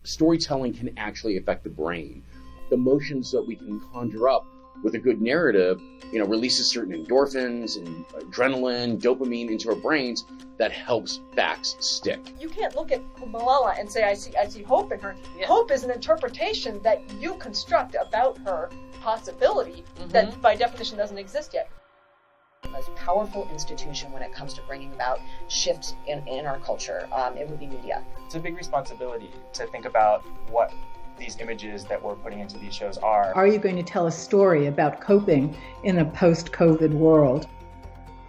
storytelling can actually affect the brain. The emotions that we can conjure up with a good narrative, releases certain endorphins and adrenaline, dopamine into our brains that helps facts stick. You can't look at Malala and say, I see hope in her. Yeah. Hope is an interpretation that you construct about her possibility that by definition doesn't exist yet. The most powerful institution when it comes to bringing about shifts in our culture, it would be media. It's a big responsibility to think about what these images that we're putting into these shows are. Are you going to tell a story about coping in a post-COVID world?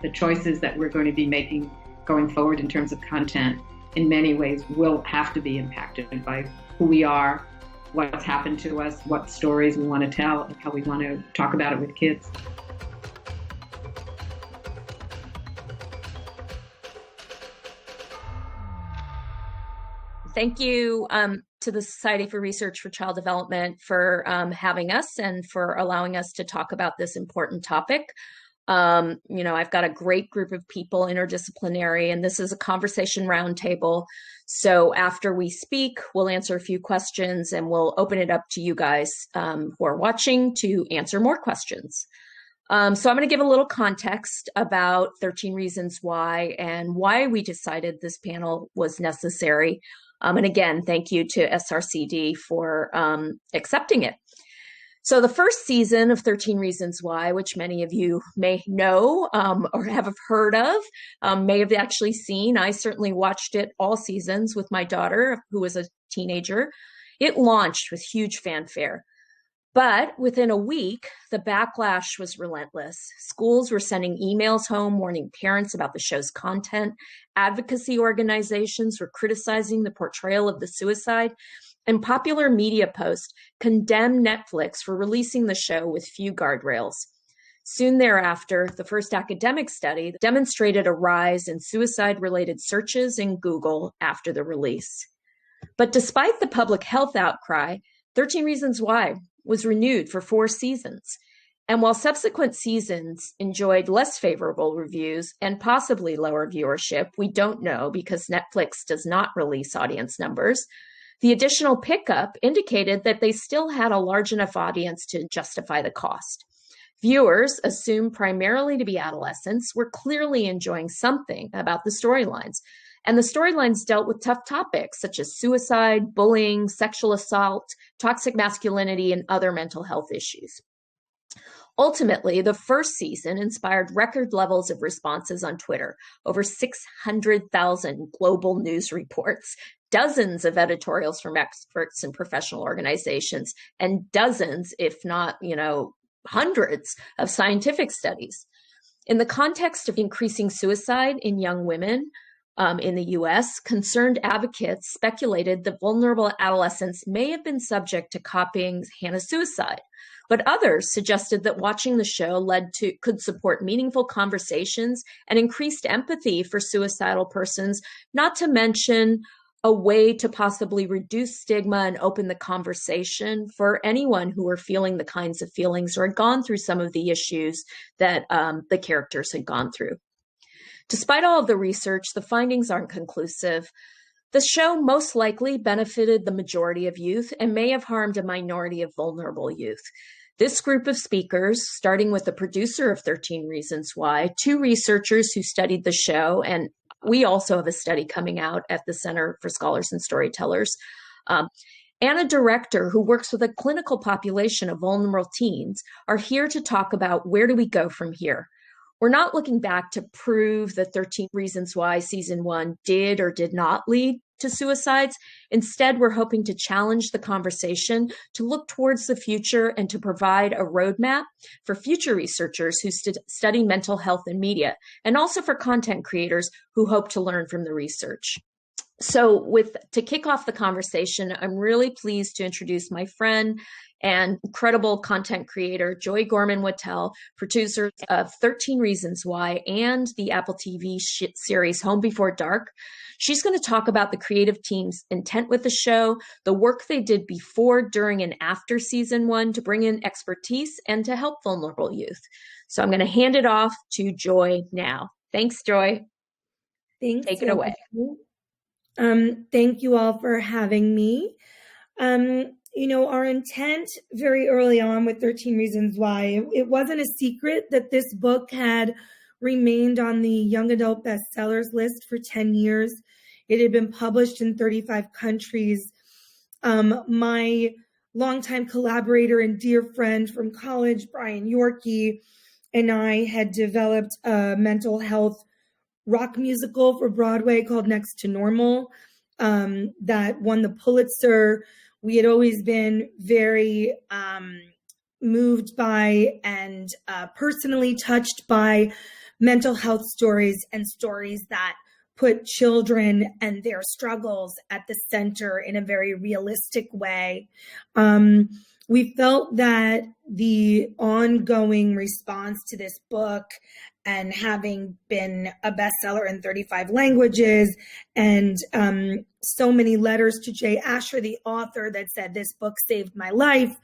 The choices that we're going to be making going forward in terms of content in many ways will have to be impacted by who we are, what's happened to us, what stories we want to tell, and how we want to talk about it with kids. Thank you to the Society for Research for Child Development for having us and for allowing us to talk about this important topic. I've got a great group of people, interdisciplinary, and this is a conversation roundtable. So after we speak, we'll answer a few questions and we'll open it up to you guys who are watching to answer more questions. So I'm going to give a little context about 13 Reasons Why and why we decided this panel was necessary. And again, thank you to SRCD for accepting it. So the first season of 13 Reasons Why, which many of you may know or have heard of, may have actually seen. I certainly watched it all seasons with my daughter, who was a teenager. It launched with huge fanfare. But within a week, the backlash was relentless. Schools were sending emails home warning parents about the show's content. Advocacy organizations were criticizing the portrayal of the suicide. And popular media posts condemned Netflix for releasing the show with few guardrails. Soon thereafter, the first academic study demonstrated a rise in suicide-related searches in Google after the release. But despite the public health outcry, 13 Reasons Why was renewed for 4 seasons. And while subsequent seasons enjoyed less favorable reviews and possibly lower viewership, we don't know because Netflix does not release audience numbers, the additional pickup indicated that they still had a large enough audience to justify the cost. Viewers, assumed primarily to be adolescents, were clearly enjoying something about the storylines. And the storylines dealt with tough topics such as suicide, bullying, sexual assault, toxic masculinity, and other mental health issues. Ultimately, the first season inspired record levels of responses on Twitter, over 600,000 global news reports, dozens of editorials from experts and professional organizations, and dozens, if not, hundreds of scientific studies. In the context of increasing suicide in young women, in the U.S., concerned advocates speculated that vulnerable adolescents may have been subject to copying Hannah's suicide, but others suggested that watching the show could support meaningful conversations and increased empathy for suicidal persons, not to mention a way to possibly reduce stigma and open the conversation for anyone who were feeling the kinds of feelings or had gone through some of the issues that the characters had gone through. Despite all of the research, the findings aren't conclusive. The show most likely benefited the majority of youth and may have harmed a minority of vulnerable youth. This group of speakers, starting with the producer of 13 Reasons Why, 2 researchers who studied the show, and we also have a study coming out at the Center for Scholars and Storytellers, and a director who works with a clinical population of vulnerable teens, are here to talk about where do we go from here. We're not looking back to prove that 13 Reasons Why Season 1 did or did not lead to suicides. Instead, we're hoping to challenge the conversation, to look towards the future, and to provide a roadmap for future researchers who study mental health and media, and also for content creators who hope to learn from the research. So to kick off the conversation, I'm really pleased to introduce my friend and incredible content creator, Joy Gorman Wettels, producer of 13 Reasons Why and the Apple TV series Home Before Dark. She's going to talk about the creative team's intent with the show, the work they did before, during, and after season 1 to bring in expertise and to help vulnerable youth. So I'm going to hand it off to Joy now. Thanks, Joy. Thanks. Take it away. Thank you all for having me. Our intent very early on with 13 Reasons Why, it wasn't a secret that this book had remained on the young adult bestsellers list for 10 years. It had been published in 35 countries. My longtime collaborator and dear friend from college, Brian Yorkie, and I had developed a mental health rock musical for Broadway called Next to Normal that won the Pulitzer. We had always been very moved by and personally touched by mental health stories and stories that put children and their struggles at the center in a very realistic way. We felt that the ongoing response to this book, and having been a bestseller in 35 languages, and so many letters to Jay Asher, the author, that said this book saved my life,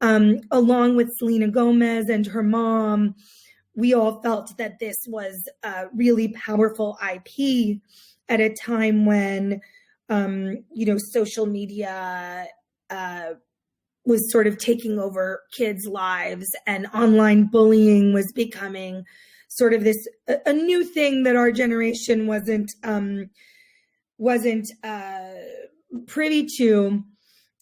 along with Selena Gomez and her mom, we all felt that this was a really powerful IP at a time when, social media was sort of taking over kids' lives, and online bullying was becoming sort of this a new thing that our generation wasn't privy to.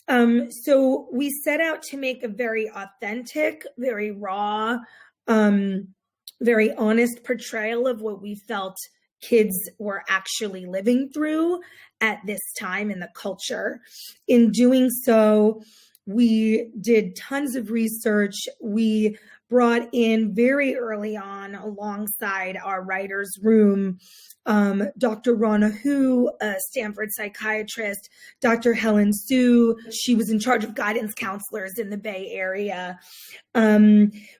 So we set out to make a very authentic, very raw, very honest portrayal of what we felt kids were actually living through at this time in the culture. In doing so, we did tons of research. We brought in very early on, alongside our writer's room, Dr. Rana Hu, a Stanford psychiatrist, Dr. Helen Su. She was in charge of guidance counselors in the Bay Area.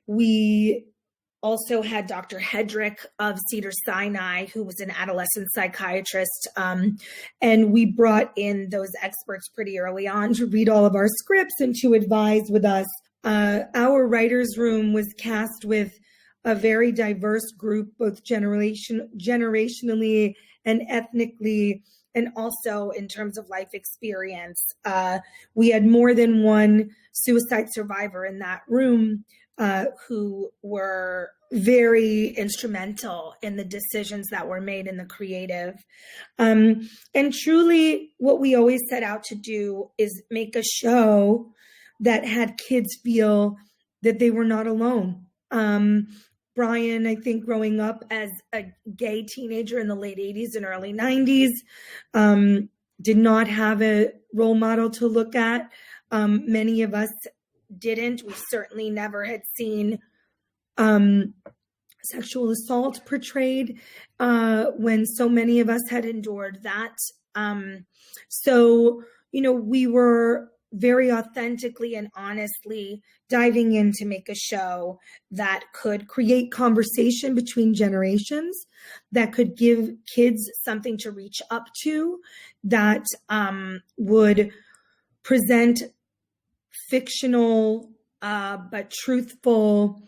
We also had Dr. Hedrick of Cedars-Sinai, who was an adolescent psychiatrist. And we brought in those experts pretty early on to read all of our scripts and to advise with us. Our writer's room was cast with a very diverse group, both generationally and ethnically, and also in terms of life experience. We had more than one suicide survivor in that room, who were very instrumental in the decisions that were made in the creative. And truly, what we always set out to do is make a show that had kids feel that they were not alone. Brian, I think growing up as a gay teenager in the late 80s and early 90s, did not have a role model to look at. Many of us didn't. We certainly never had seen sexual assault portrayed when so many of us had endured that. So, we were very authentically and honestly diving in to make a show that could create conversation between generations, that could give kids something to reach up to, that would present fictional but truthful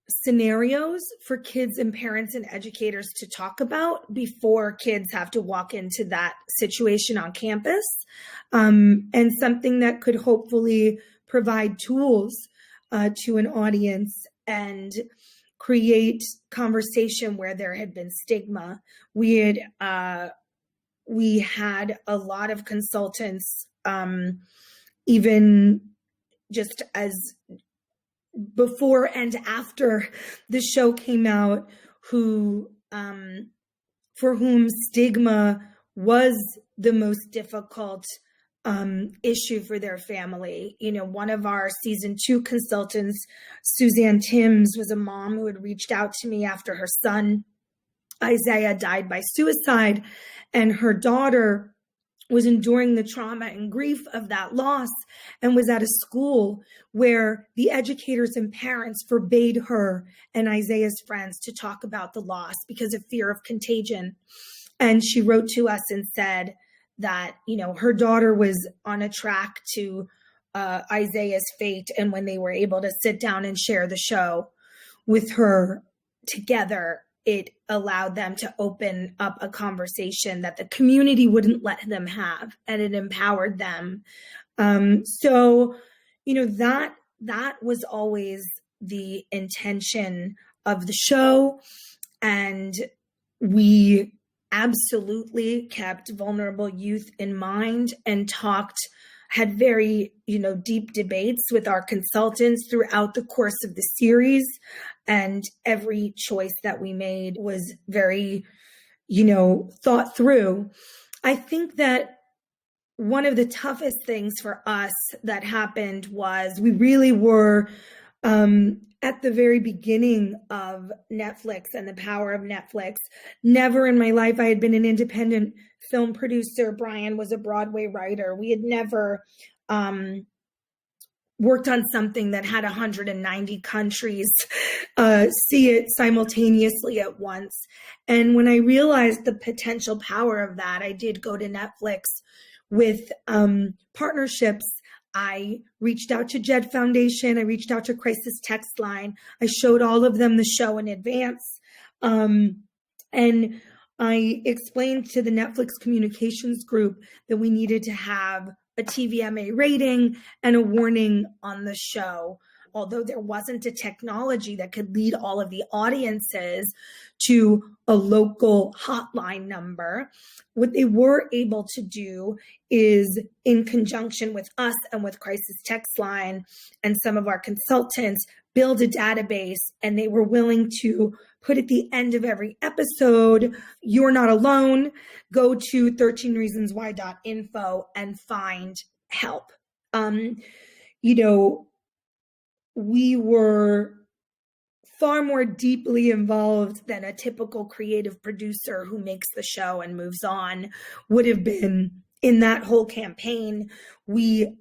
scenarios for kids and parents and educators to talk about before kids have to walk into that situation on campus, and something that could hopefully provide tools to an audience and create conversation where there had been stigma. We had a lot of consultants, even just as before and after the show came out, who for whom stigma was the most difficult issue for their family. One of our season 2 consultants, Suzanne Timms, was a mom who had reached out to me after her son, Isaiah, died by suicide, and her daughter was enduring the trauma and grief of that loss, and was at a school where the educators and parents forbade her and Isaiah's friends to talk about the loss because of fear of contagion. And she wrote to us and said that, her daughter was on a track to Isaiah's fate. And when they were able to sit down and share the show with her together, it allowed them to open up a conversation that the community wouldn't let them have, and it empowered them. So, that was always the intention of the show. And we absolutely kept vulnerable youth in mind and had very, deep debates with our consultants throughout the course of the series. And every choice that we made was very, thought through. I think that one of the toughest things for us that happened was we really were at the very beginning of Netflix and the power of Netflix. Never in my life I had been an independent film producer. Brian was a Broadway writer. We had never worked on something that had 190 countries see it simultaneously at once. And when I realized the potential power of that, I did go to Netflix with partnerships. I reached out to Jed Foundation. I reached out to Crisis Text Line. I showed all of them the show in advance. And I explained to the Netflix communications group that we needed to have a TVMA rating and a warning on the show. Although there wasn't a technology that could lead all of the audiences to a local hotline number, what they were able to do is, in conjunction with us and with Crisis Text Line and some of our consultants, build a database, and they were willing to put at the end of every episode, "You're not alone, go to 13reasonswhy.info and find help." We were far more deeply involved than a typical creative producer who makes the show and moves on would have been in that whole campaign. We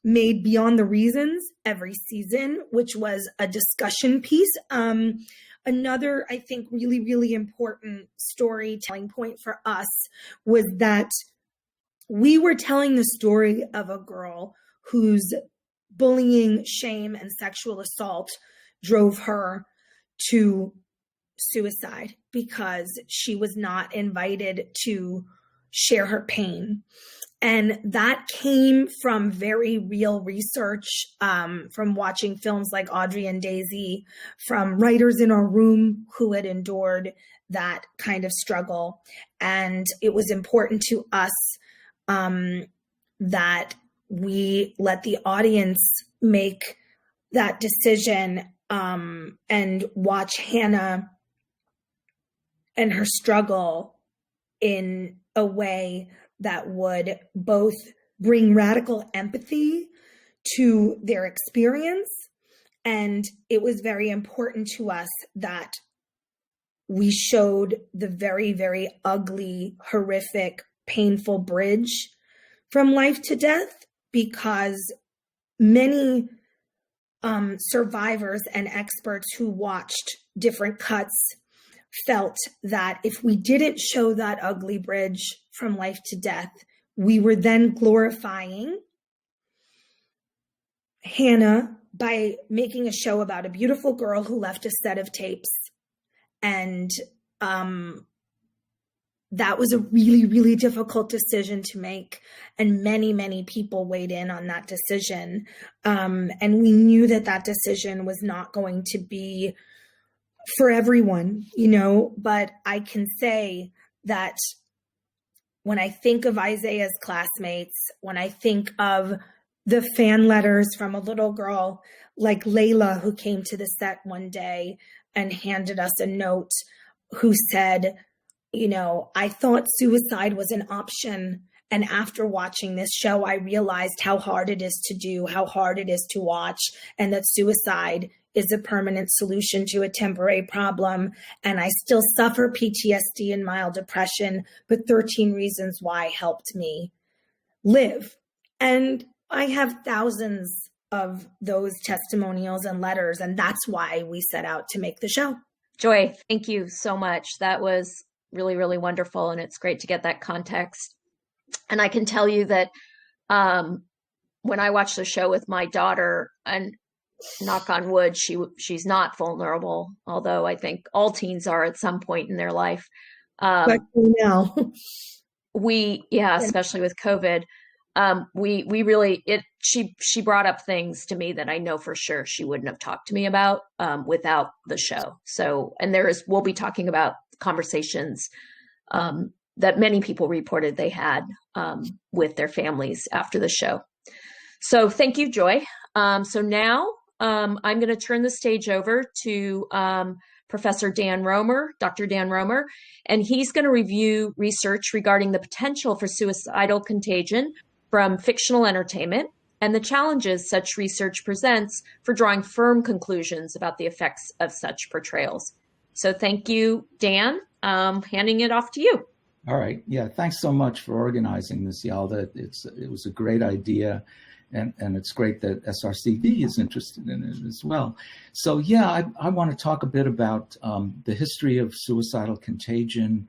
made Beyond the Reasons every season, which was a discussion piece. Another, I think, really, really important storytelling point for us was that we were telling the story of a girl whose bullying, shame, and sexual assault drove her to suicide because she was not invited to share her pain. And that came from very real research, from watching films like Audrey and Daisy, from writers in our room who had endured that kind of struggle. And it was important to us that we let the audience make that decision and watch Hannah and her struggle in a way that would both bring radical empathy to their experience. And it was very important to us that we showed the very, very ugly, horrific, painful bridge from life to death, because many survivors and experts who watched different cuts felt that if we didn't show that ugly bridge from life to death, we were then glorifying Hannah by making a show about a beautiful girl who left a set of tapes. And that was a really, really difficult decision to make. And many, many people weighed in on that decision. And we knew that that decision was not going to be for everyone, but I can say that when I think of Isaiah's classmates, when I think of the fan letters from a little girl like Layla, who came to the set one day and handed us a note, who said, I thought suicide was an option. And after watching this show, I realized how hard it is to do, how hard it is to watch, and that suicide is a permanent solution to a temporary problem. And I still suffer PTSD and mild depression, but 13 Reasons Why helped me live. And I have thousands of those testimonials and letters, and that's why we set out to make the show. Joy, thank you so much. That was really, really wonderful. And it's great to get that context. And I can tell you that when I watched the show with my daughter, and knock on wood, she's not vulnerable, although I think all teens are at some point in their life. Especially now. Especially with COVID. she brought up things to me that I know for sure she wouldn't have talked to me about without the show. So, and we'll be talking about conversations that many people reported they had with their families after the show. So thank you, Joy. So now I'm going to turn the stage over to Professor Dan Romer, Dr. Dan Romer, and he's going to review research regarding the potential for suicidal contagion from fictional entertainment and the challenges such research presents for drawing firm conclusions about the effects of such portrayals. So thank you, Dan. Handing it off to you. All right. Yeah. Thanks so much for organizing this, Yalda. It was a great idea. And it's great that SRCD is interested in it as well. So yeah, I want to talk a bit about the history of suicidal contagion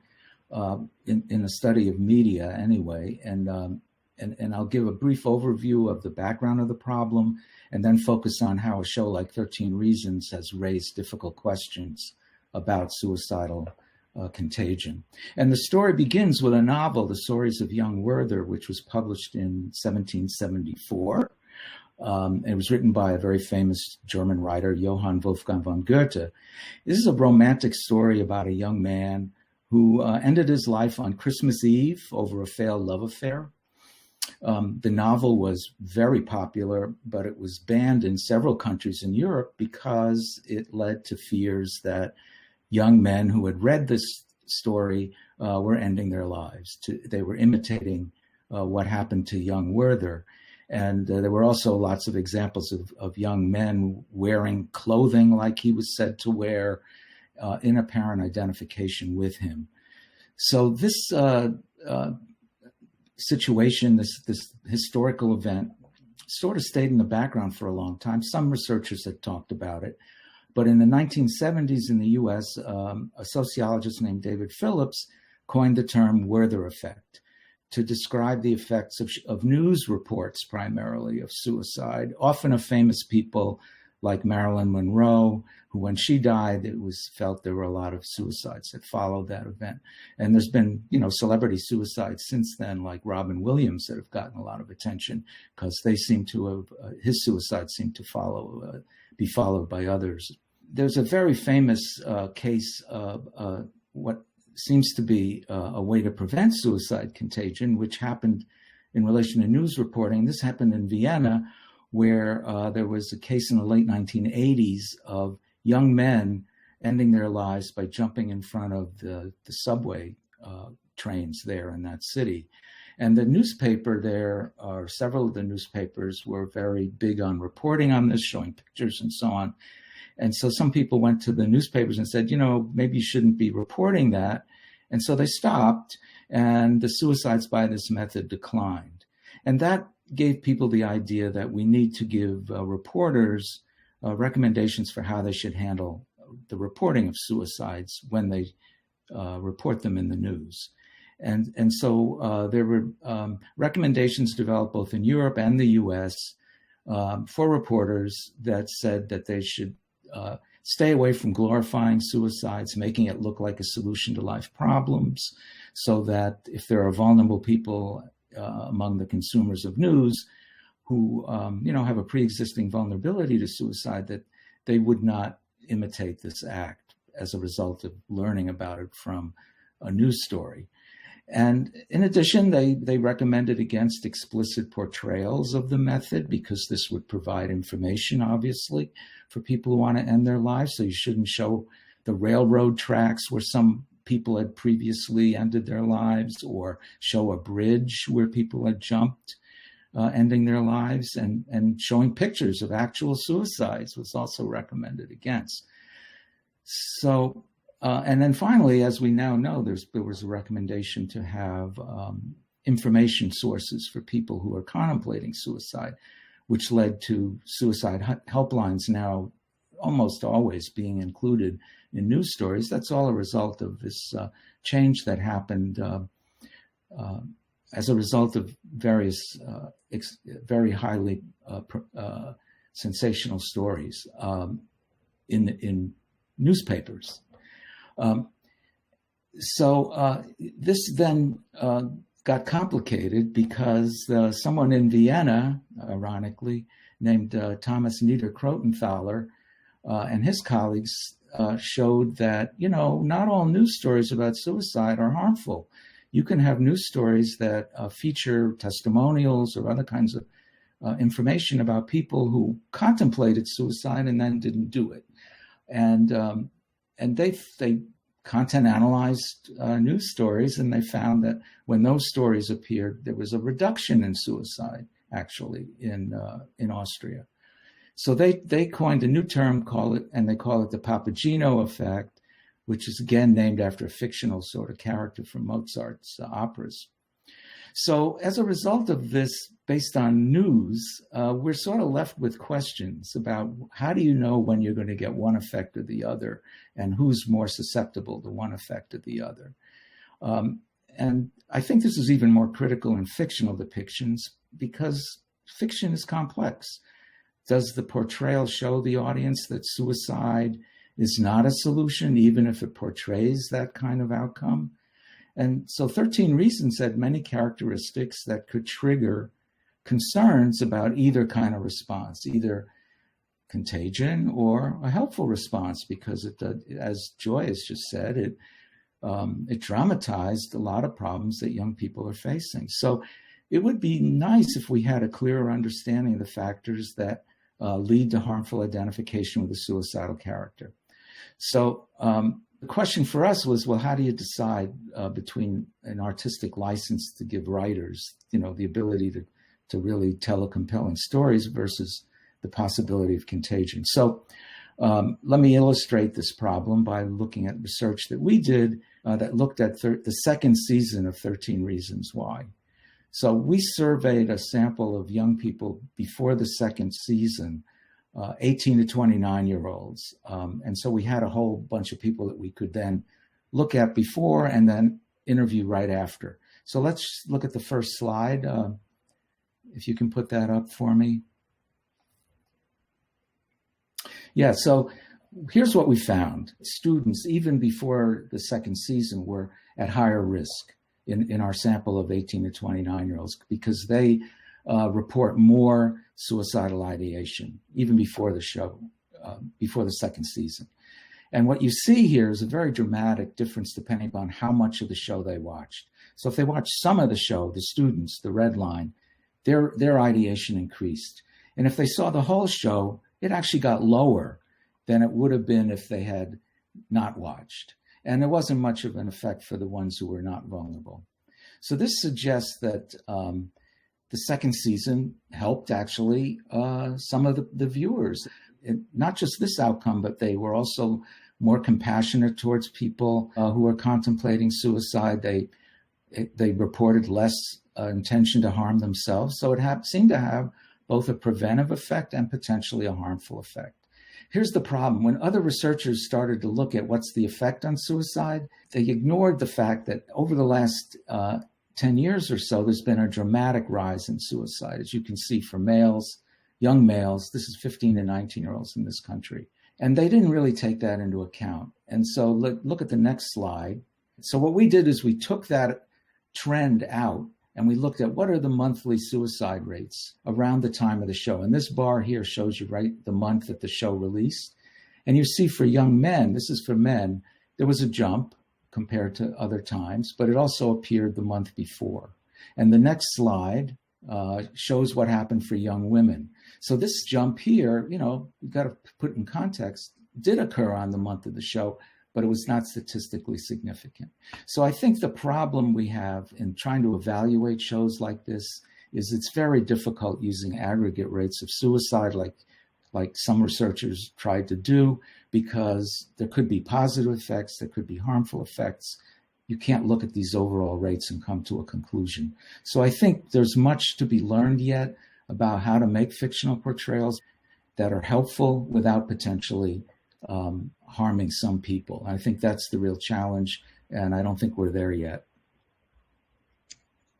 in the study of media anyway. And I'll give a brief overview of the background of the problem and then focus on how a show like 13 Reasons has raised difficult questions about suicidal contagion. And the story begins with a novel, The Stories of Young Werther, which was published in 1774. It was written by a very famous German writer, Johann Wolfgang von Goethe. This is a romantic story about a young man who ended his life on Christmas Eve over a failed love affair. The novel was very popular, but it was banned in several countries in Europe because it led to fears that young men who had read this story were ending their lives. They were imitating what happened to young Werther. And there were also lots of examples of young men wearing clothing like he was said to wear in apparent identification with him. So this situation, this historical event, sort of stayed in the background for a long time. Some researchers had talked about it. But in the 1970s in the US, a sociologist named David Phillips coined the term Werther effect to describe the effects of news reports, primarily of suicide, often of famous people like Marilyn Monroe, who when she died, it was felt there were a lot of suicides that followed that event. And there's been, celebrity suicides since then, like Robin Williams, that have gotten a lot of attention because they seem to have, his suicide seemed to be followed by others. There's a very famous case of what seems to be a way to prevent suicide contagion, which happened in relation to news reporting. This happened in Vienna, where there was a case in the late 1980s of young men ending their lives by jumping in front of the subway trains there in that city. And the newspaper there, or several of the newspapers, were very big on reporting on this, showing pictures and so on. And so some people went to the newspapers and said, maybe you shouldn't be reporting that. And so they stopped, and the suicides by this method declined. And that gave people the idea that we need to give reporters recommendations for how they should handle the reporting of suicides when they report them in the news. And so there were recommendations developed both in Europe and the US for reporters that said that they should stay away from glorifying suicides, making it look like a solution to life problems, so that if there are vulnerable people among the consumers of news who, have a pre-existing vulnerability to suicide, that they would not imitate this act as a result of learning about it from a news story. And in addition, they recommended against explicit portrayals of the method because this would provide information, obviously, for people who want to end their lives. So you shouldn't show the railroad tracks where some people had previously ended their lives, or show a bridge where people had jumped, ending their lives, and showing pictures of actual suicides was also recommended against. So, and then finally, as we now know, there was a recommendation to have information sources for people who are contemplating suicide, which led to suicide helplines now almost always being included in news stories. That's all a result of this change that happened as a result of various very highly sensational stories in newspapers. So this then got complicated because someone in Vienna, ironically, named Thomas Nieder-Krotenthaler and his colleagues showed that, not all news stories about suicide are harmful. You can have news stories that feature testimonials or other kinds of information about people who contemplated suicide and then didn't do it. And they content analyzed news stories, and they found that when those stories appeared, there was a reduction in suicide, actually, in Austria. So they coined a new term, they call it the Papageno effect, which is again named after a fictional sort of character from Mozart's operas. So as a result of this, based on news, we're sort of left with questions about how do you know when you're going to get one effect or the other, and who's more susceptible to one effect or the other. And I think this is even more critical in fictional depictions because fiction is complex. Does the portrayal show the audience that suicide is not a solution, even if it portrays that kind of outcome? And so 13 Reasons had many characteristics that could trigger concerns about either kind of response, either contagion or a helpful response, because it, as Joy has just said, it dramatized a lot of problems that young people are facing. So it would be nice if we had a clearer understanding of the factors that lead to harmful identification with a suicidal character. So the question for us was, well, how do you decide between an artistic license to give writers, the ability to really tell a compelling stories versus the possibility of contagion? So let me illustrate this problem by looking at research that we did that looked at the second season of 13 Reasons Why. So we surveyed a sample of young people before the second season, 18 to 29-year-olds. And so we had a whole bunch of people that we could then look at before and then interview right after. So let's look at the first slide. If you can put that up for me. Yeah, so here's what we found. Students, even before the second season, were at higher risk in our sample of 18 to 29-year-olds because they report more suicidal ideation, even before the show, before the second season. And what you see here is a very dramatic difference depending upon how much of the show they watched. So if they watched some of the show, the students, the red line, their ideation increased. And if they saw the whole show, it actually got lower than it would have been if they had not watched. And there wasn't much of an effect for the ones who were not vulnerable. So this suggests that the second season helped actually some of the viewers. Not just this outcome, but they were also more compassionate towards people who were contemplating suicide. They reported less intention to harm themselves. So it seemed to have both a preventive effect and potentially a harmful effect. Here's the problem. When other researchers started to look at what's the effect on suicide, they ignored the fact that over the last 10 years or so, there's been a dramatic rise in suicide. As you can see for males, young males, this is 15 and 19-year-olds in this country. And they didn't really take that into account. And so look at the next slide. So what we did is we took that trend out and we looked at what are the monthly suicide rates around the time of the show. And this bar here shows you the month that the show released. And you see for young men, this is for men, there was a jump compared to other times, but it also appeared the month before. And the next slide shows what happened for young women. So this jump here, you've got to put in context, did occur on the month of the show, but it was not statistically significant. So I think the problem we have in trying to evaluate shows like this is it's very difficult using aggregate rates of suicide like some researchers tried to do, because there could be positive effects, there could be harmful effects. You can't look at these overall rates and come to a conclusion. So I think there's much to be learned yet about how to make fictional portrayals that are helpful without potentially harming some people. I think that's the real challenge, and I don't think we're there yet.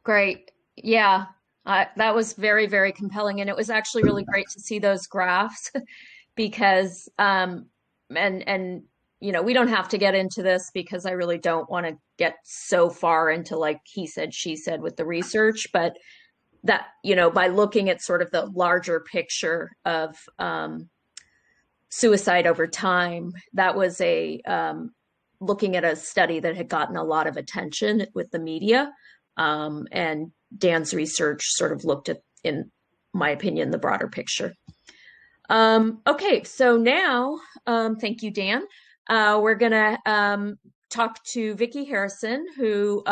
Great. Yeah, that was very, very compelling. And it was actually really great to see those graphs because, and we don't have to get into this because I really don't want to get so far into like he said, she said with the research, but that, by looking at sort of the larger picture of suicide over time, that was looking at a study that had gotten a lot of attention with the media. And Dan's research sort of looked at, in my opinion, the broader picture. Okay, so now, thank you, Dan. We're going to talk to Vicki Harrison, who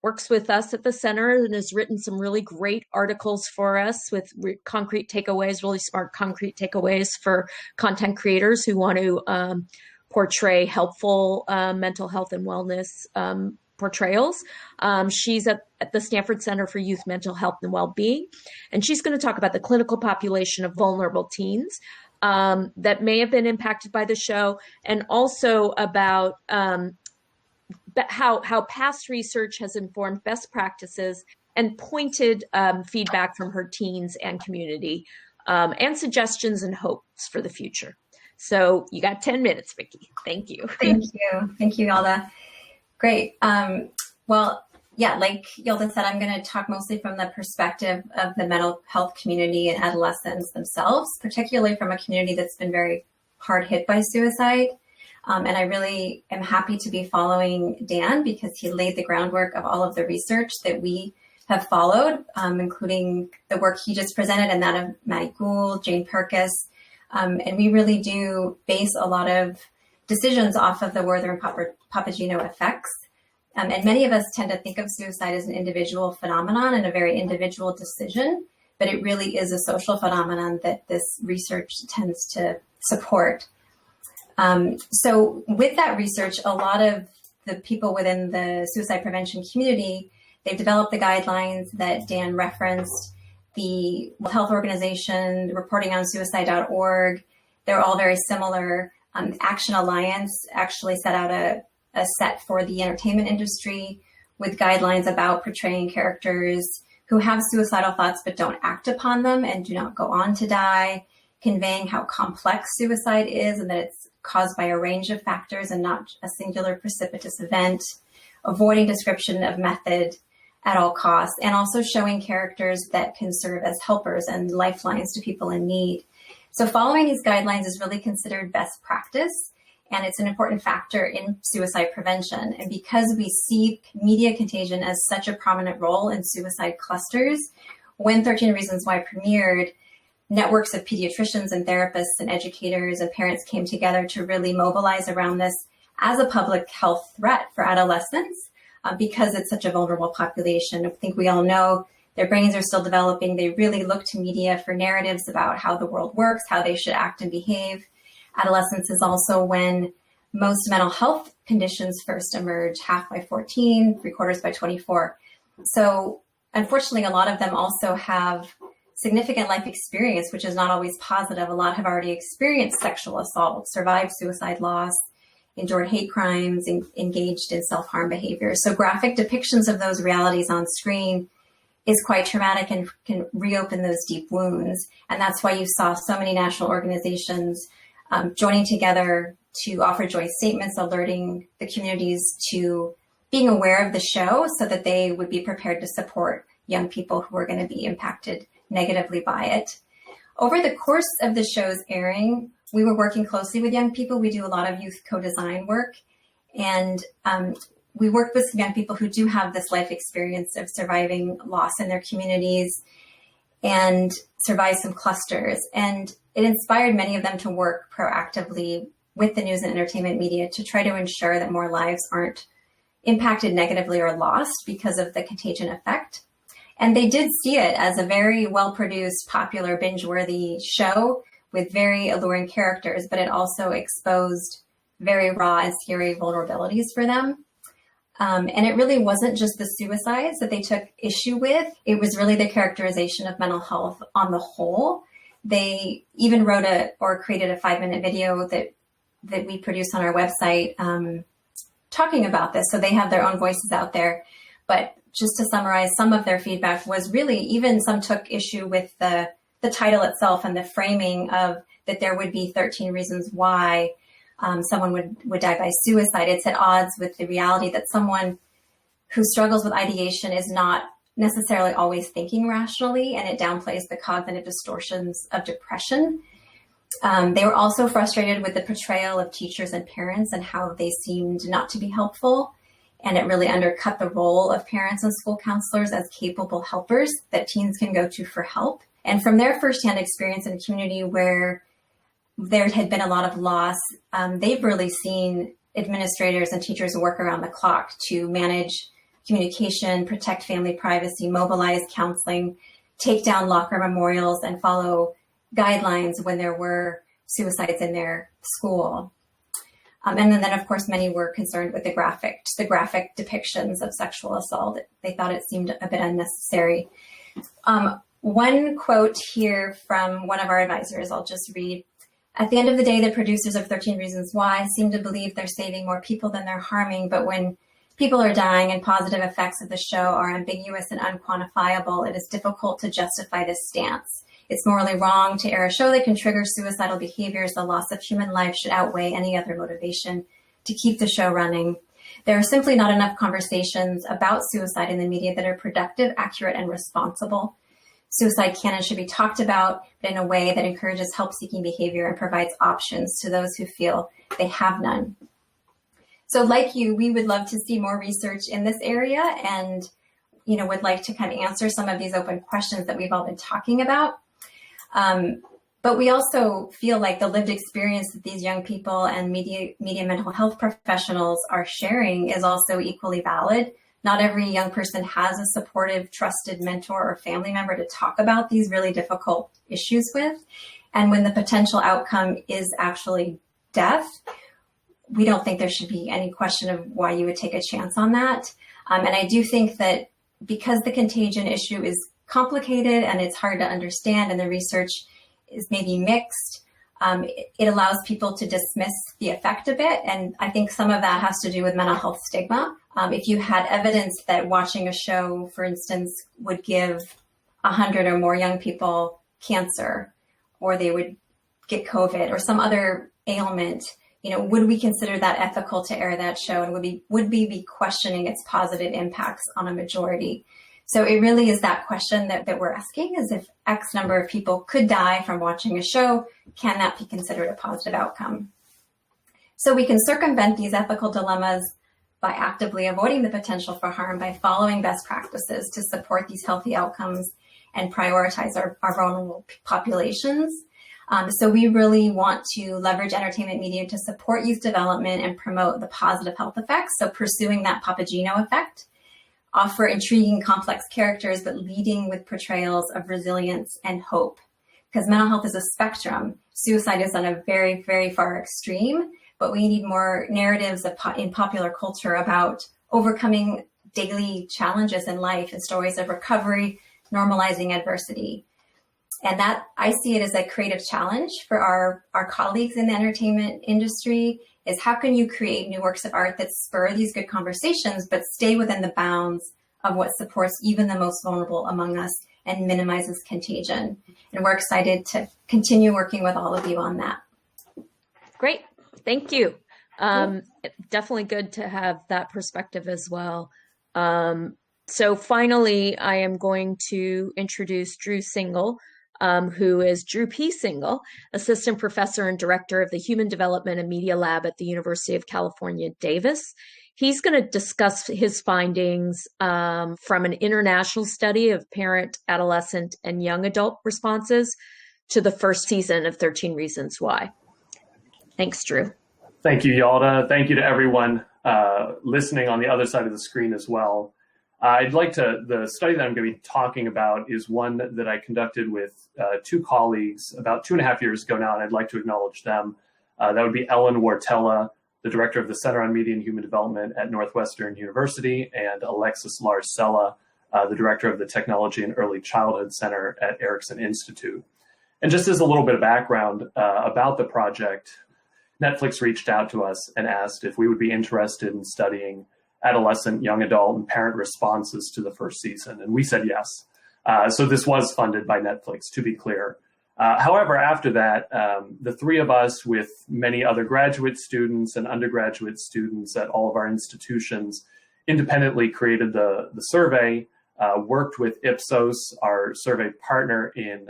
works with us at the center and has written some really great articles for us with concrete takeaways, really smart concrete takeaways for content creators who want to portray helpful mental health and wellness portrayals. She's at the Stanford Center for Youth Mental Health and Wellbeing, and she's going to talk about the clinical population of vulnerable teens that may have been impacted by the show, and also about how past research has informed best practices and pointed feedback from her teens and community, and suggestions and hopes for the future. So you got 10 minutes, Vicki. Thank you. Thank you. Thank you, Yalda. Great. Well, yeah, like Yalda said, I'm going to talk mostly from the perspective of the mental health community and adolescents themselves, particularly from a community that's been very hard hit by suicide. And I really am happy to be following Dan because he laid the groundwork of all of the research that we have followed, including the work he just presented and that of Maddie Gould, Jane Perkis. And we really do base a lot of decisions off of the Werther and Papageno effects. And many of us tend to think of suicide as an individual phenomenon and a very individual decision, but it really is a social phenomenon that this research tends to support. So with that research, a lot of the people within the suicide prevention community, they've developed the guidelines that Dan referenced, the World Health Organization, reportingонsuicide.org, they're all very similar. Action Alliance actually set out a set for the entertainment industry with guidelines about portraying characters who have suicidal thoughts but don't act upon them and do not go on to die, conveying how complex suicide is and that it's caused by a range of factors and not a singular precipitous event, avoiding description of method at all costs, and also showing characters that can serve as helpers and lifelines to people in need. So following these guidelines is really considered best practice, and it's an important factor in suicide prevention. And because we see media contagion as such a prominent role in suicide clusters, when 13 Reasons Why premiered, networks of pediatricians and therapists and educators and parents came together to really mobilize around this as a public health threat for adolescents because it's such a vulnerable population. I think we all know their brains are still developing. They really look to media for narratives about how the world works, how they should act and behave. Adolescence is also when most mental health conditions first emerge, half by 14, 3/4 by 24. So unfortunately, a lot of them also have significant life experience, which is not always positive. A lot have already experienced sexual assault, survived suicide loss, endured hate crimes, engaged in self-harm behavior. So graphic depictions of those realities on screen is quite traumatic and can reopen those deep wounds. And that's why you saw so many national organizations joining together to offer joint statements, alerting the communities to being aware of the show so that they would be prepared to support young people who are going to be impacted negatively by it. Over the course of the show's airing, we were working closely with young people. We do a lot of youth co-design work, and we worked with some young people who do have this life experience of surviving loss in their communities and survive some clusters. And it inspired many of them to work proactively with the news and entertainment media to try to ensure that more lives aren't impacted negatively or lost because of the contagion effect. And they did see it as a very well-produced, popular, binge-worthy show with very alluring characters, but it also exposed very raw and scary vulnerabilities for them. And it really wasn't just the suicides that they took issue with. It was really the characterization of mental health on the whole. They even wrote or created a 5-minute video that we produced on our website talking about this. So they have their own voices out there. But just to summarize, some of their feedback was really, even some took issue with the title itself and the framing of that there would be 13 reasons why someone would die by suicide. It's at odds with the reality that someone who struggles with ideation is not necessarily always thinking rationally, and it downplays the cognitive distortions of depression. They were also frustrated with the portrayal of teachers and parents and how they seemed not to be helpful. And it really undercut the role of parents and school counselors as capable helpers that teens can go to for help. And from their firsthand experience in a community where there had been a lot of loss, they've really seen administrators and teachers work around the clock to manage communication, protect family privacy, mobilize counseling, take down locker memorials, and follow guidelines when there were suicides in their school. And then, of course, many were concerned with the graphic depictions of sexual assault. They thought it seemed a bit unnecessary. One quote here from one of our advisors, I'll just read. At the end of the day, the producers of 13 Reasons Why seem to believe they're saving more people than they're harming, but when people are dying and positive effects of the show are ambiguous and unquantifiable, it is difficult to justify this stance. It's morally wrong to air a show that can trigger suicidal behaviors. The loss of human life should outweigh any other motivation to keep the show running. There are simply not enough conversations about suicide in the media that are productive, accurate, and responsible. Suicide can and should be talked about, but in a way that encourages help-seeking behavior and provides options to those who feel they have none. So like you, we would love to see more research in this area and, would like to kind of answer some of these open questions that we've all been talking about. But we also feel like the lived experience that these young people and media mental health professionals are sharing is also equally valid. Not every young person has a supportive, trusted mentor or family member to talk about these really difficult issues with. And when the potential outcome is actually death, we don't think there should be any question of why you would take a chance on that. And I do think that because the contagion issue is complicated and it's hard to understand and the research is maybe mixed, it allows people to dismiss the effect of it. And I think some of that has to do with mental health stigma. If you had evidence that watching a show, for instance, would give 100 or more young people cancer, or they would get COVID or some other ailment, would we consider that ethical to air that show? And would we be questioning its positive impacts on a majority? So it really is that question that we're asking, is if X number of people could die from watching a show, can that be considered a positive outcome? So we can circumvent these ethical dilemmas by actively avoiding the potential for harm by following best practices to support these healthy outcomes and prioritize our vulnerable populations. So we really want to leverage entertainment media to support youth development and promote the positive health effects. So pursuing that Papageno effect, offer intriguing, complex characters, but leading with portrayals of resilience and hope. Because mental health is a spectrum. Suicide is on a very, very far extreme, but we need more narratives in popular culture about overcoming daily challenges in life and stories of recovery, normalizing adversity. And that, I see it as a creative challenge for our colleagues in the entertainment industry, is how can you create new works of art that spur these good conversations, but stay within the bounds of what supports even the most vulnerable among us and minimizes contagion. And we're excited to continue working with all of you on that. Great. Thank you. Definitely good to have that perspective as well. So finally, I am going to introduce Drew Cingel, who is Drew P. Cingel, Assistant Professor and Director of the Human Development and Media Lab at the University of California, Davis. He's going to discuss his findings from an international study of parent, adolescent, and young adult responses to the first season of 13 Reasons Why. Thanks, Drew. Thank you, Yalda. Thank you to everyone listening on the other side of the screen as well. The study that I'm going to be talking about is one that I conducted with two colleagues about 2.5 years ago now, and I'd like to acknowledge them. That would be Ellen Wartella, the Director of the Center on Media and Human Development at Northwestern University, and Alexis Lars-Sella, the Director of the Technology and Early Childhood Center at Erickson Institute. And just as a little bit of background about the project, Netflix reached out to us and asked if we would be interested in studying adolescent, young adult, and parent responses to the first season. And we said yes. So this was funded by Netflix, to be clear. However, after that, the three of us, with many other graduate students and undergraduate students at all of our institutions, independently created the survey, worked with Ipsos, our survey partner, in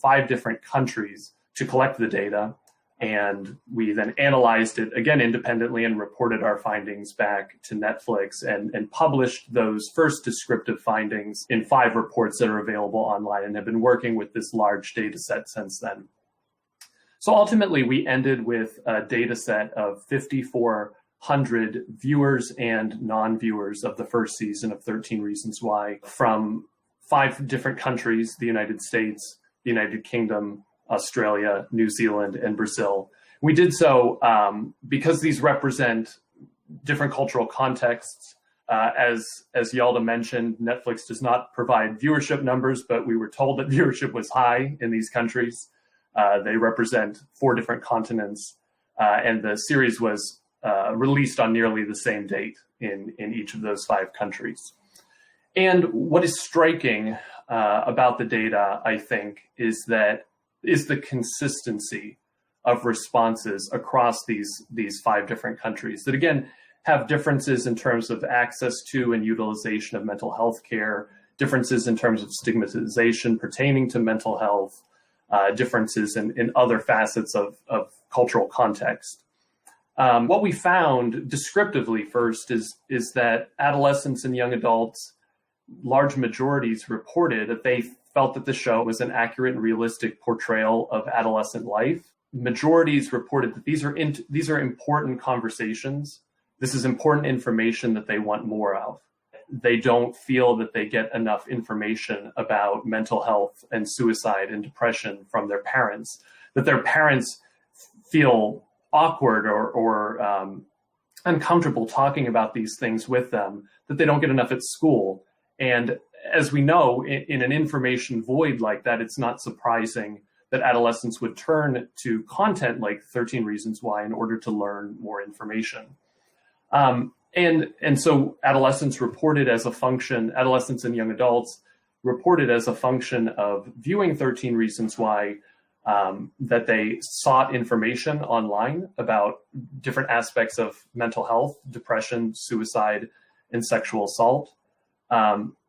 5 different countries to collect the data. And we then analyzed it again independently and reported our findings back to Netflix and published those first descriptive findings in 5 reports that are available online, and have been working with this large data set since then. So ultimately, we ended with a data set of 5,400 viewers and non-viewers of the first season of 13 Reasons Why from 5 different countries: the United States, the United Kingdom, Australia, New Zealand, and Brazil. We did so because these represent different cultural contexts. As Yalda mentioned, Netflix does not provide viewership numbers, but we were told that viewership was high in these countries. They represent 4 different continents, and the series was released on nearly the same date in each of those 5 countries. And what is striking about the data, I think, is the consistency of responses across these 5 different countries that, again, have differences in terms of access to and utilization of mental health care, differences in terms of stigmatization pertaining to mental health, differences in other facets of cultural context. What we found descriptively first is that adolescents and young adults, large majorities reported that they felt that the show was an accurate and realistic portrayal of adolescent life. Majorities reported that these are important conversations. This is important information that they want more of. They don't feel that they get enough information about mental health and suicide and depression from their parents, that their parents feel awkward or uncomfortable talking about these things with them, that they don't get enough at school. And as we know, in an information void like that, it's not surprising that adolescents would turn to content like 13 Reasons Why in order to learn more information. And so adolescents and young adults reported as a function of viewing 13 Reasons Why that they sought information online about different aspects of mental health, depression, suicide, and sexual assault.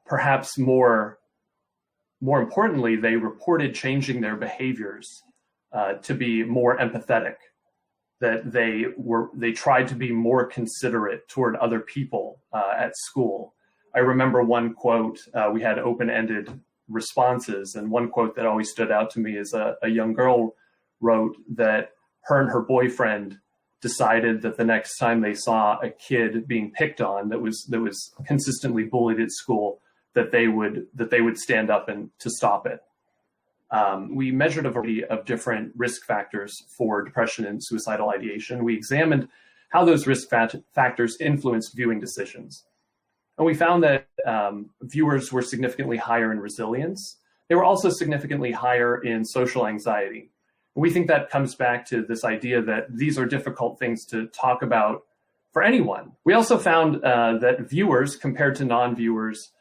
Perhaps more importantly, they reported changing their behaviors to be more empathetic, that they tried to be more considerate toward other people at school. I remember one quote, we had open-ended responses, and one quote that always stood out to me is a young girl wrote that her and her boyfriend decided that the next time they saw a kid being picked on that was consistently bullied at school, that they would stand up and to stop it. We measured a variety of different risk factors for depression and suicidal ideation. We examined how those risk factors influence viewing decisions. And we found that viewers were significantly higher in resilience. They were also significantly higher in social anxiety. And we think that comes back to this idea that these are difficult things to talk about for anyone. We also found that viewers, compared to non-viewers,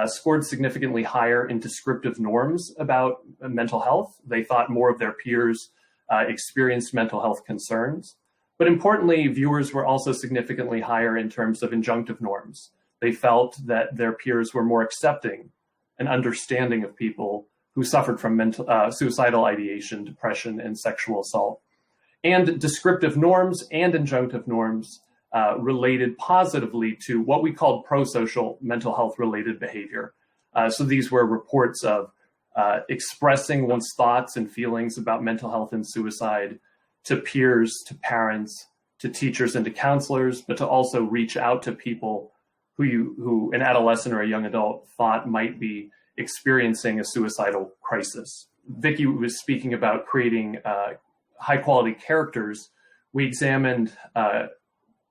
scored significantly higher in descriptive norms about mental health. They thought more of their peers experienced mental health concerns. But importantly, viewers were also significantly higher in terms of injunctive norms. They felt that their peers were more accepting and understanding of people who suffered from suicidal ideation, depression, and sexual assault. And descriptive norms and injunctive norms related positively to what we called prosocial mental health related behavior. So these were reports of expressing one's thoughts and feelings about mental health and suicide to peers, to parents, to teachers, and to counselors, but to also reach out to people who an adolescent or a young adult thought might be experiencing a suicidal crisis. Vicki was speaking about creating high quality characters. We examined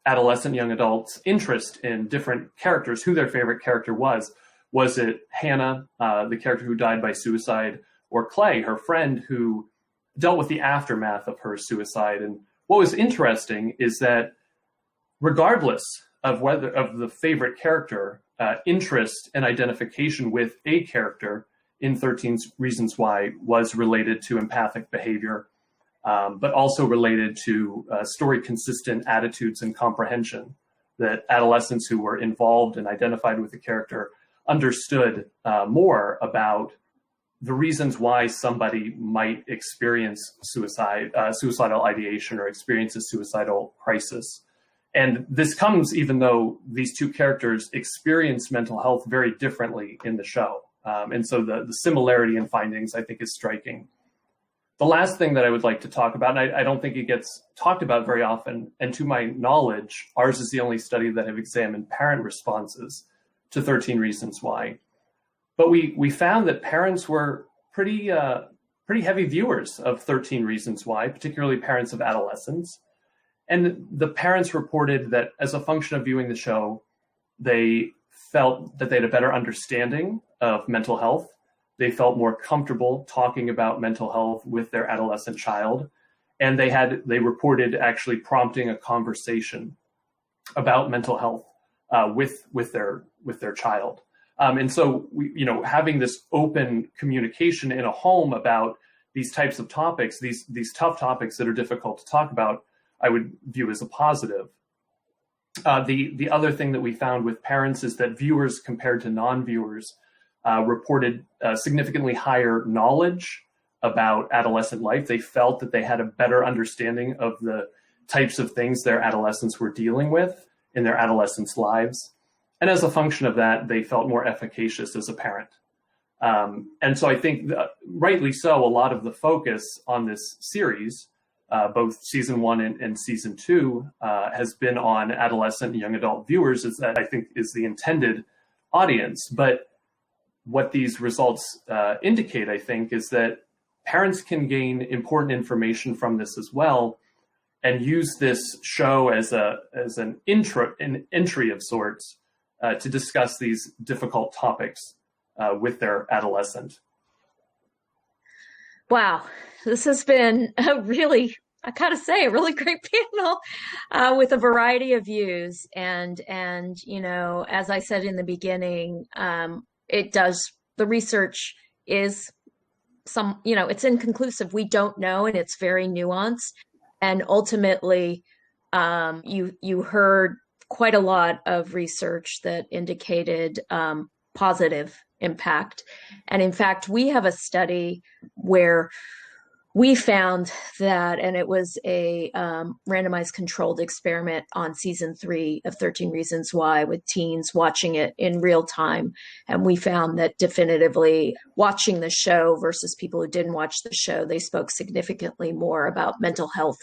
adolescent young adults' interest in different characters, who their favorite character was. Was it Hannah, the character who died by suicide, or Clay, her friend who dealt with the aftermath of her suicide? And what was interesting is that regardless of the favorite character, interest and identification with a character in 13 Reasons Why was related to empathic behavior, but also related to story-consistent attitudes and comprehension, that adolescents who were involved and identified with the character understood more about the reasons why somebody might experience suicidal ideation or experience a suicidal crisis. And this comes even though these two characters experience mental health very differently in the show. And so the similarity in findings, I think, is striking. The last thing that I would like to talk about, and I don't think it gets talked about very often, and to my knowledge, ours is the only study that have examined parent responses to 13 Reasons Why. But we found that parents were pretty heavy viewers of 13 Reasons Why, particularly parents of adolescents. And the parents reported that as a function of viewing the show, they felt that they had a better understanding of mental health. They felt more comfortable talking about mental health with their adolescent child. And they reported actually prompting a conversation about mental health with their child. And so having this open communication in a home about these types of topics, these tough topics that are difficult to talk about, I would view as a positive. The other thing that we found with parents is that viewers compared to non-viewers reported significantly higher knowledge about adolescent life. They felt that they had a better understanding of the types of things their adolescents were dealing with in their adolescents' lives. And as a function of that, they felt more efficacious as a parent. And so I think, rightly so, a lot of the focus on this series, both season 1 and season 2, has been on adolescent and young adult viewers, is that I think is the intended audience. But what these results indicate, I think, is that parents can gain important information from this as well, and use this show as an entry of sorts to discuss these difficult topics with their adolescent. Wow, this has been a really, I gotta say, a really great panel with a variety of views. And as I said in the beginning, the research is it's inconclusive. We don't know, and it's very nuanced. And ultimately, you heard quite a lot of research that indicated positive impact. And in fact, we have a study where we found that, and it was a randomized controlled experiment on season 3 of 13 Reasons Why, with teens watching it in real time. And we found that definitively watching the show versus people who didn't watch the show, they spoke significantly more about mental health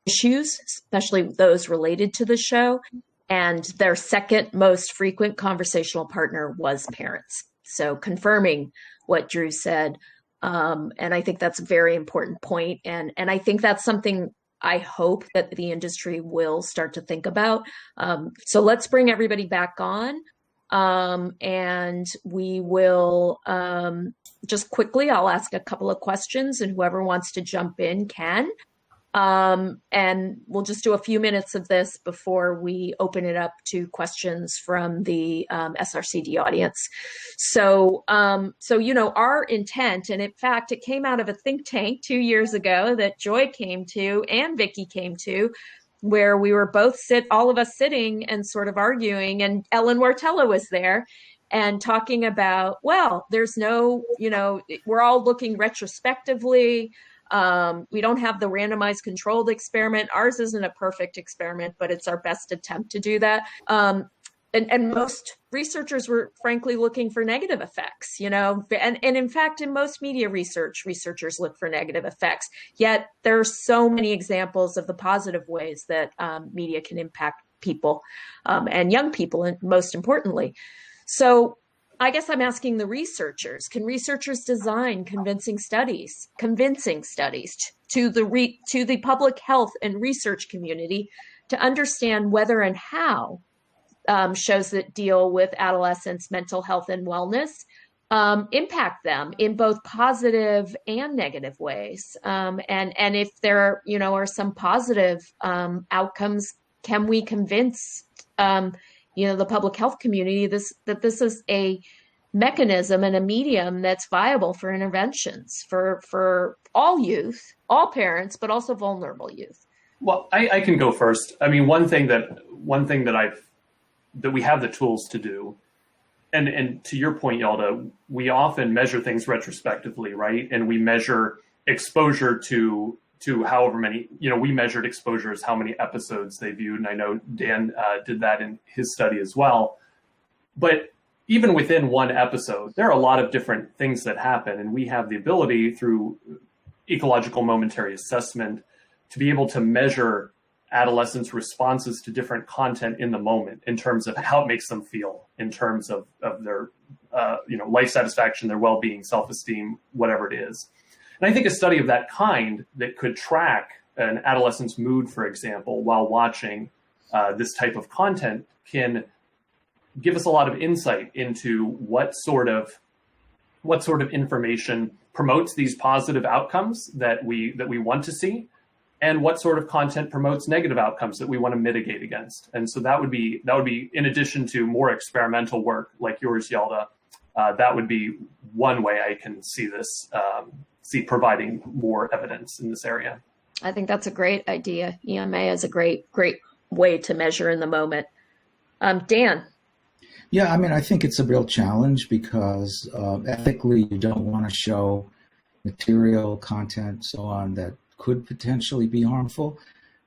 issues, especially those related to the show. And their second most frequent conversational partner was parents. So confirming what Drew said. And I think that's a very important point. And I think that's something I hope that the industry will start to think about. So let's bring everybody back on. And we will just quickly, I'll ask a couple of questions, and whoever wants to jump in can. And we'll just do a few minutes of this before we open it up to questions from the SRCD audience. So our intent, and in fact, it came out of a think tank 2 years ago that Joy came to and Vicki came to, where we were all of us sitting and sort of arguing, and Ellen Wartella was there and talking about, there's no, we're all looking retrospectively. We don't have the randomized controlled experiment. Ours isn't a perfect experiment, but it's our best attempt to do that. And most researchers were frankly looking for negative effects, and in fact, in most media research, researchers look for negative effects. Yet there are so many examples of the positive ways that media can impact people and young people, and most importantly. So I guess I'm asking the researchers, can researchers design convincing studies to the public health and research community to understand whether and how shows that deal with adolescents' mental health and wellness impact them in both positive and negative ways? And if there are some positive outcomes, can we convince the public health community that this is a mechanism and a medium that's viable for interventions for all youth, all parents, but also vulnerable youth. Well, I can go first. I mean, one thing that we have the tools to do, and to your point, Yalda, we often measure things retrospectively, right? And we measure exposure to however many, we measured exposure as how many episodes they viewed. And I know Dan did that in his study as well. But even within one episode, there are a lot of different things that happen. And we have the ability through ecological momentary assessment to be able to measure adolescents' responses to different content in the moment in terms of how it makes them feel, in terms of their life satisfaction, their well-being, self-esteem, whatever it is. And I think a study of that kind that could track an adolescent's mood, for example, while watching this type of content can give us a lot of insight into what sort of information promotes these positive outcomes that we want to see, and what sort of content promotes negative outcomes that we want to mitigate against. And so that would be in addition to more experimental work like yours, Yalda. That would be one way I can see this. See providing more evidence in this area. I think that's a great idea. EMA is a great way to measure in the moment. Dan. Yeah, I mean, I think it's a real challenge because ethically you don't want to show material, content, so on that could potentially be harmful.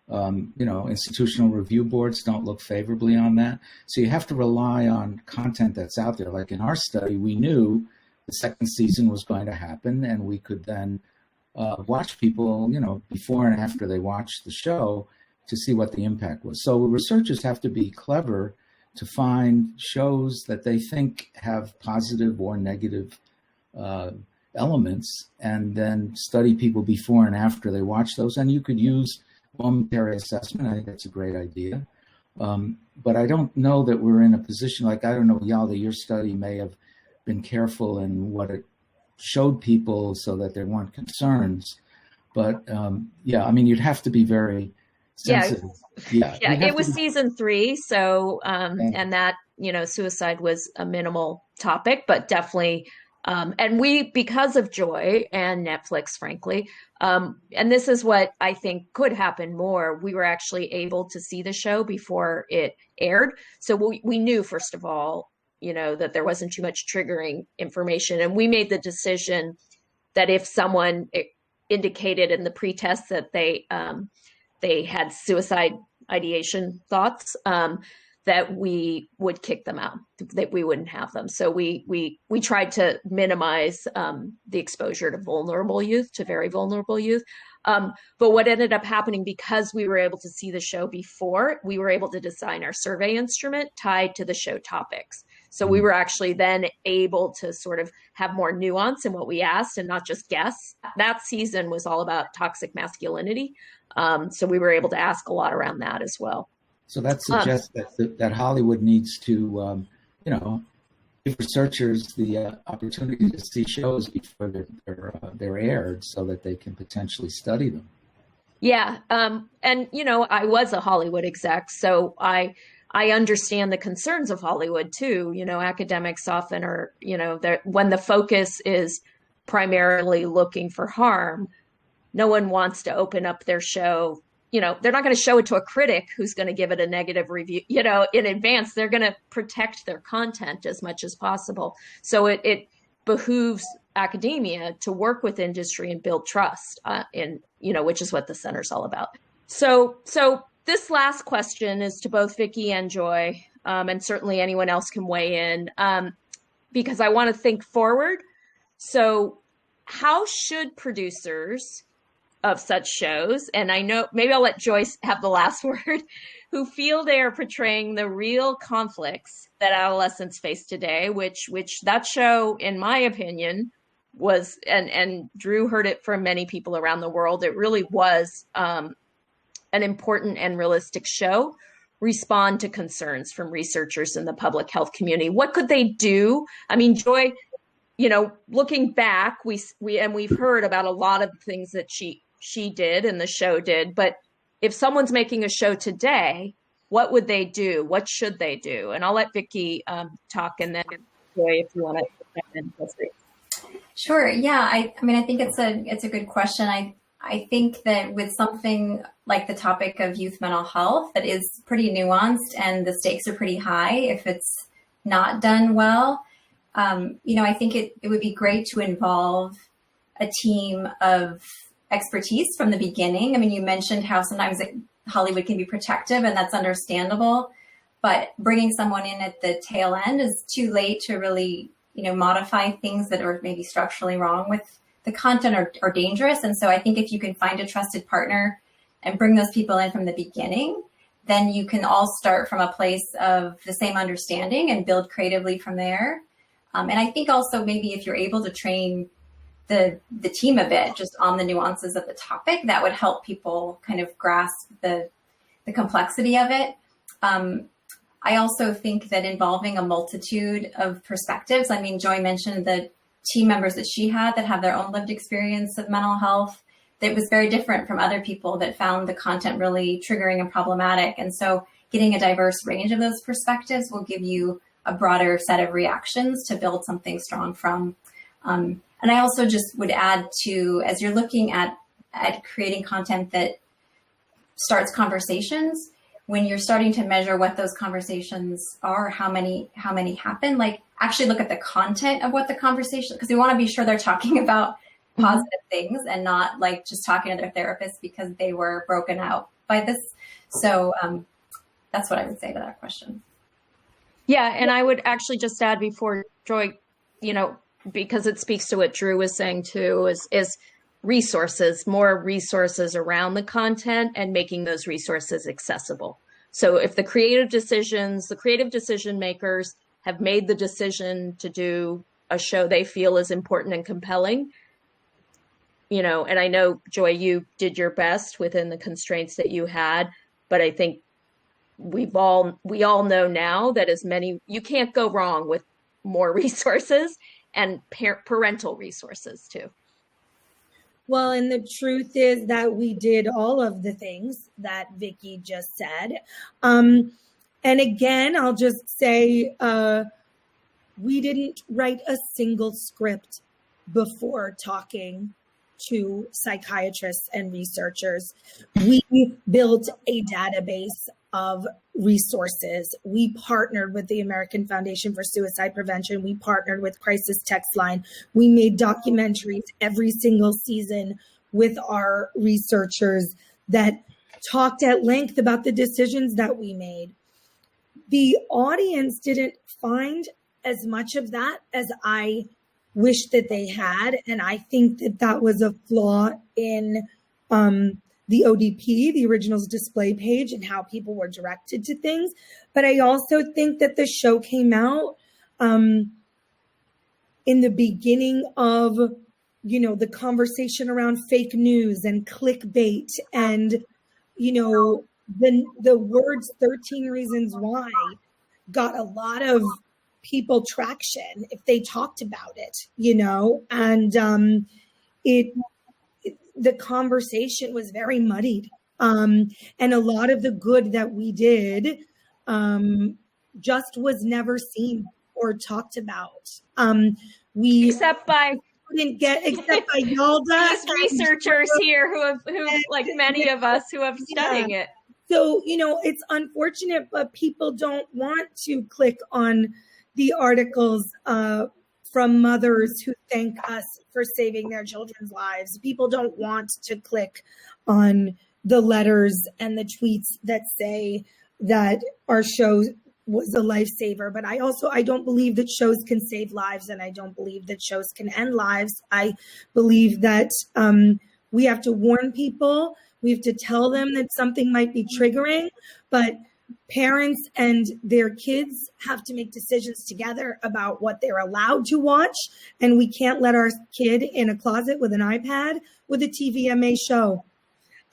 Institutional review boards don't look favorably on that. So you have to rely on content that's out there. Like in our study, we knew the second season was going to happen, and we could then watch people, before and after they watched the show to see what the impact was. So researchers have to be clever to find shows that they think have positive or negative elements, and then study people before and after they watch those. And you could use momentary assessment. I think that's a great idea. But I don't know that we're in a position, I don't know, Yalda, your study may have been careful in what it showed people so that there weren't concerns. But you'd have to be very sensitive. Yeah, it was season 3. So, and that, suicide was a minimal topic, but definitely, and we, because of Joy and Netflix, frankly, and this is what I think could happen more, we were actually able to see the show before it aired. So we knew, first of all, that there wasn't too much triggering information. And we made the decision that if someone indicated in the pretest that they had suicide ideation thoughts, that we would kick them out, that we wouldn't have them. So we tried to minimize the exposure to vulnerable youth, to very vulnerable youth. But what ended up happening, because we were able to see the show before, we were able to design our survey instrument tied to the show topics. So we were actually then able to sort of have more nuance in what we asked and not just guess. That season was all about toxic masculinity. So we were able to ask a lot around that as well. So that suggests that Hollywood needs to, give researchers the opportunity to see shows before they're aired so that they can potentially study them. Yeah. And, I was a Hollywood exec, so I understand the concerns of Hollywood too. Academics often are, when the focus is primarily looking for harm, no one wants to open up their show. They're not going to show it to a critic who's going to give it a negative review, in advance. They're going to protect their content as much as possible. So it behooves academia to work with industry and build trust which is what the center's all about. So this last question is to both Vicki and Joy, and certainly anyone else can weigh in, because I want to think forward. So how should producers of such shows, and I know maybe I'll let Joyce have the last word, who feel they are portraying the real conflicts that adolescents face today, which that show, in my opinion, was, and Drew heard it from many people around the world, it really was an important and realistic show, respond to concerns from researchers in the public health community. What could they do? I mean, Joy, looking back, we've heard about a lot of things that she did and the show did, but if someone's making a show today, what would they do? What should they do? And I'll let Vicki talk, and then Joy, if you want to Sure. Yeah. I mean, I think it's a good question. I think that with something like the topic of youth mental health that is pretty nuanced and the stakes are pretty high if it's not done well, I think it would be great to involve a team of expertise from the beginning. I mean, you mentioned how sometimes Hollywood can be protective, and that's understandable, but bringing someone in at the tail end is too late to really, modify things that are maybe structurally wrong with the content or dangerous. And so I think if you can find a trusted partner and bring those people in from the beginning, then you can all start from a place of the same understanding and build creatively from there. And I think also maybe if you're able to train the team a bit just on the nuances of the topic, that would help people kind of grasp the complexity of it. I also think that involving a multitude of perspectives, I mean, Joy mentioned the team members that she had that have their own lived experience of mental health that was very different from other people that found the content really triggering and problematic. And so getting a diverse range of those perspectives will give you a broader set of reactions to build something strong from. And I also just would add to, as you're looking at creating content that starts conversations, when you're starting to measure what those conversations are, how many happen, like actually look at the content of what the conversation, because we want to be sure they're talking about positive things and not like just talking to their therapist because they were broken out by this. So that's what I would say to that question. Yeah, and I would actually just add before Joy, because it speaks to what Drew was saying too, is resources, more resources around the content and making those resources accessible. So if the creative decision makers have made the decision to do a show they feel is important and compelling, and I know, Joy, you did your best within the constraints that you had, but I think we all know now that you can't go wrong with more resources and parental resources too. Well, and the truth is that we did all of the things that Vicki just said. And again, I'll just say, we didn't write a single script before talking to psychiatrists and researchers. We built a database of resources. We partnered with the American Foundation for Suicide Prevention. We partnered with Crisis Text Line. We made documentaries every single season with our researchers that talked at length about the decisions that we made. The audience didn't find as much of that as I wish that they had. And I think that was a flaw in the ODP, the originals display page, and how people were directed to things. But I also think that the show came out in the beginning of, the conversation around fake news and clickbait and, the words 13 Reasons Why got a lot of people traction if they talked about it, and the conversation was very muddied. And a lot of the good that we did just was never seen or talked about. Except by Yalda. These researchers here who like many of us who have studying it. So, it's unfortunate, but people don't want to click on the articles from mothers who thank us for saving their children's lives. People don't want to click on the letters and the tweets that say that our show was a lifesaver. But I don't believe that shows can save lives, and I don't believe that shows can end lives. I believe that we have to warn people. We have to tell them that something might be triggering, but parents and their kids have to make decisions together about what they're allowed to watch. And we can't let our kid in a closet with an iPad with a TVMA show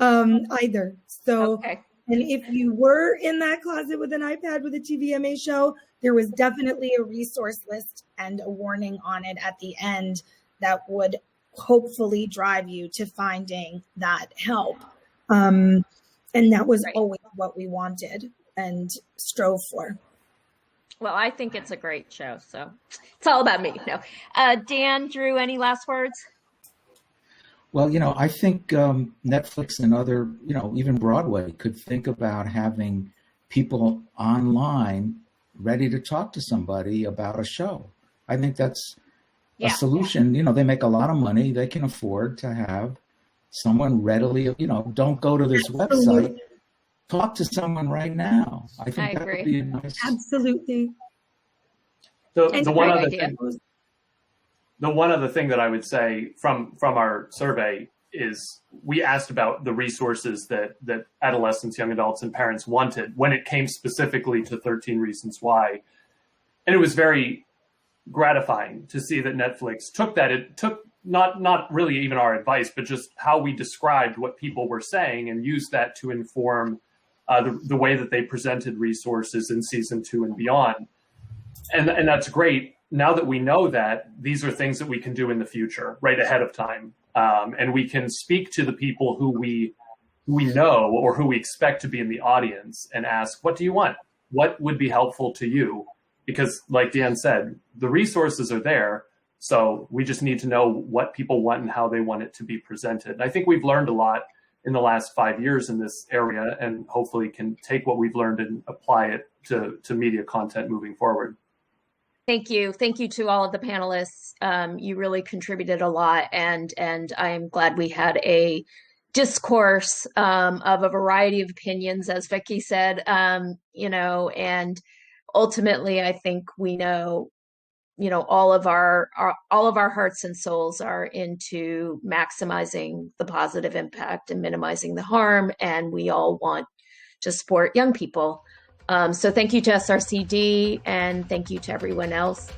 either. So, okay. And if you were in that closet with an iPad with a TVMA show, there was definitely a resource list and a warning on it at the end that would hopefully drive you to finding that help. And that was always what we wanted and strove for. Well, I think it's a great show, so it's all about me. No, Dan, Drew, any last words? Well, I think Netflix and other, even Broadway could think about having people online ready to talk to somebody about a show. I think that's a solution. They make a lot of money. They can afford to have someone readily, don't go to this website. Talk to someone right now. I think that would be a nice. Absolutely. The one other thing that I would say from our survey is we asked about the resources that adolescents, young adults, and parents wanted when it came specifically to 13 Reasons Why. And it was very gratifying to see that Netflix took that. It took not really even our advice, but just how we described what people were saying and used that to inform the way that they presented resources in season 2 and beyond. And that's great. Now that we know that, these are things that we can do in the future, right ahead of time. And we can speak to the people who we know or who we expect to be in the audience and ask, what do you want? What would be helpful to you? Because like Dan said, the resources are there. So we just need to know what people want and how they want it to be presented. And I think we've learned a lot in the last 5 years in this area, and hopefully can take what we've learned and apply it to media content moving forward. Thank you. Thank you to all of the panelists. You really contributed a lot, and I'm glad we had a discourse of a variety of opinions, as Vicki said, and ultimately I think we know, all of our hearts and souls are into maximizing the positive impact and minimizing the harm, and we all want to support young people. So thank you to SRCD, and thank you to everyone else.